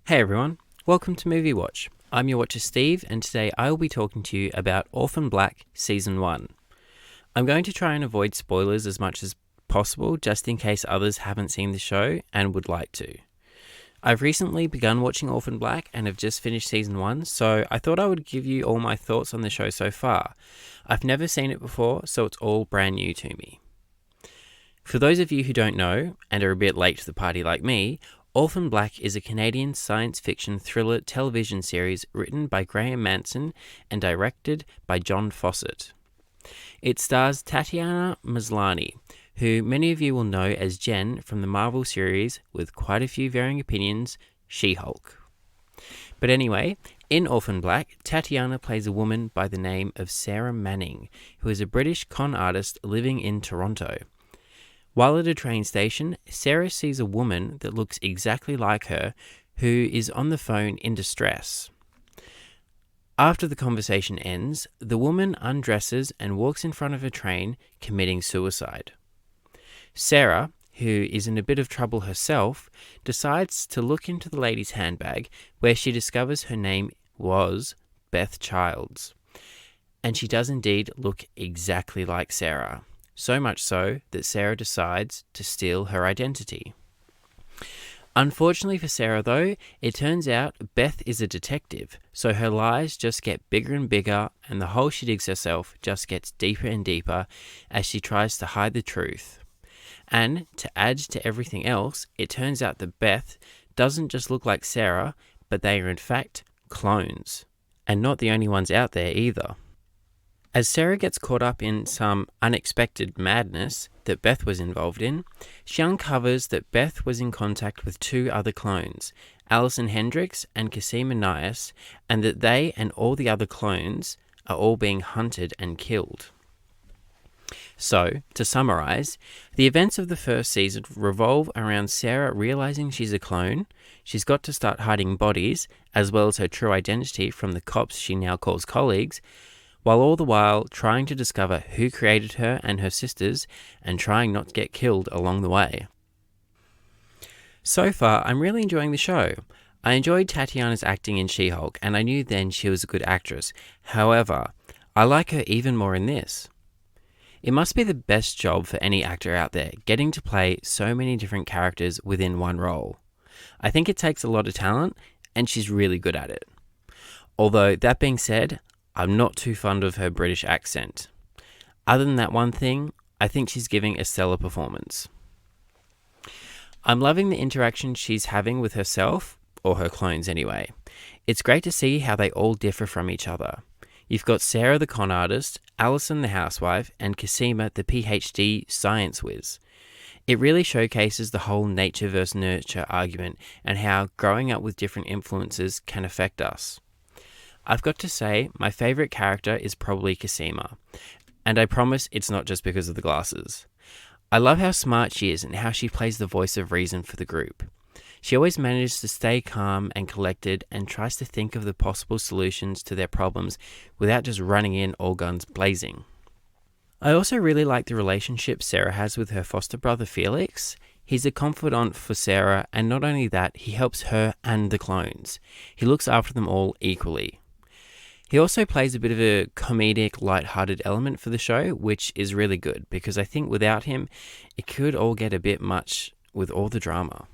Hey everyone, welcome to Movie Watch. I'm your watcher Steve, and today I will be talking to you about Orphan Black Season 1. I'm going to try and avoid spoilers as much as possible, just in case others haven't seen the show and would like to. I've recently begun watching Orphan Black and have just finished Season 1, so I thought I would give you all my thoughts on the show so far. I've never seen it before, so it's all brand new to me. For those of you who don't know, and are a bit late to the party like me, Orphan Black is a Canadian science fiction thriller television series written by Graham Manson and directed by John Fawcett. It stars Tatiana Maslany, who many of you will know as Jen from the Marvel series with quite a few varying opinions, She-Hulk. But anyway, in Orphan Black, Tatiana plays a woman by the name of Sarah Manning, who is a British con artist living in Toronto. While at a train station, Sarah sees a woman that looks exactly like her who is on the phone in distress. After the conversation ends, the woman undresses and walks in front of a train, committing suicide. Sarah, who is in a bit of trouble herself, decides to look into the lady's handbag, where she discovers her name was Beth Childs. And she does indeed look exactly like Sarah. So much so that Sarah decides to steal her identity. Unfortunately for Sarah, though, it turns out Beth is a detective, so her lies just get bigger and bigger, and the hole she digs herself just gets deeper and deeper as she tries to hide the truth. And to add to everything else, it turns out that Beth doesn't just look like Sarah, but they are in fact clones. And not the only ones out there either. As Sarah gets caught up in some unexpected madness that Beth was involved in, she uncovers that Beth was in contact with two other clones, Alison Hendricks and Cosima Nias, and that they and all the other clones are all being hunted and killed. So, to summarize, the events of the first season revolve around Sarah realizing she's a clone, she's got to start hiding bodies, as well as her true identity from the cops she now calls colleagues, while all the while trying to discover who created her and her sisters and trying not to get killed along the way. So far, I'm really enjoying the show. I enjoyed Tatiana's acting in She-Hulk, and I knew then she was a good actress. However, I like her even more in this. It must be the best job for any actor out there, getting to play so many different characters within one role. I think it takes a lot of talent, and she's really good at it. Although, that being said, I'm not too fond of her British accent. Other than that one thing, I think she's giving a stellar performance. I'm loving the interaction she's having with herself, or her clones anyway. It's great to see how they all differ from each other. You've got Sarah the con artist, Alison the housewife, and Cosima the PhD science whiz. It really showcases the whole nature versus nurture argument and how growing up with different influences can affect us. I've got to say, my favourite character is probably Cosima, and I promise it's not just because of the glasses. I love how smart she is and how she plays the voice of reason for the group. She always manages to stay calm and collected and tries to think of the possible solutions to their problems without just running in all guns blazing. I also really like the relationship Sarah has with her foster brother Felix. He's a confidant for Sarah, and not only that, he helps her and the clones. He looks after them all equally. He also plays a bit of a comedic, light-hearted element for the show, which is really good, because I think without him, it could all get a bit much with all the drama.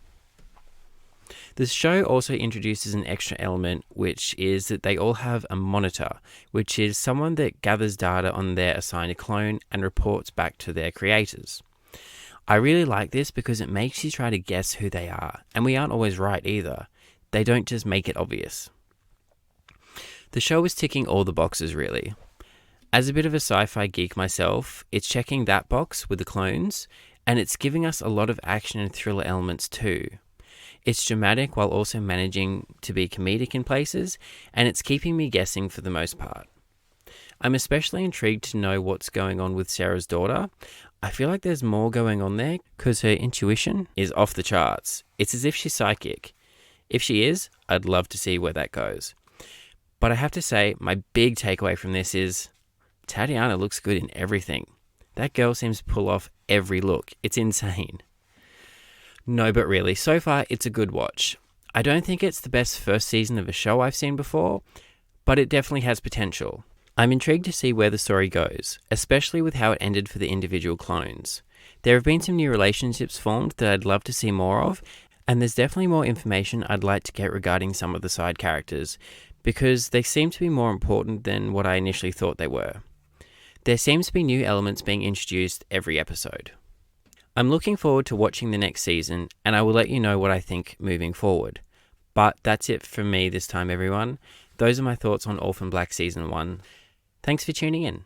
The show also introduces an extra element, which is that they all have a monitor, which is someone that gathers data on their assigned clone and reports back to their creators. I really like this because it makes you try to guess who they are, and we aren't always right either. They don't just make it obvious. The show is ticking all the boxes, really. As a bit of a sci-fi geek myself, it's checking that box with the clones, and it's giving us a lot of action and thriller elements too. It's dramatic while also managing to be comedic in places, and it's keeping me guessing for the most part. I'm especially intrigued to know what's going on with Sarah's daughter. I feel like there's more going on there because her intuition is off the charts. It's as if she's psychic. If she is, I'd love to see where that goes. But I have to say, my big takeaway from this is Tatiana looks good in everything. That girl seems to pull off every look. It's insane. No, but really, so far it's a good watch. I don't think it's the best first season of a show I've seen before, but it definitely has potential. I'm intrigued to see where the story goes, especially with how it ended for the individual clones. There have been some new relationships formed that I'd love to see more of, and there's definitely more information I'd like to get regarding some of the side characters, because they seem to be more important than what I initially thought they were. There seems to be new elements being introduced every episode. I'm looking forward to watching the next season, and I will let you know what I think moving forward. But that's it from me this time, everyone. Those are my thoughts on Orphan Black Season 1. Thanks for tuning in.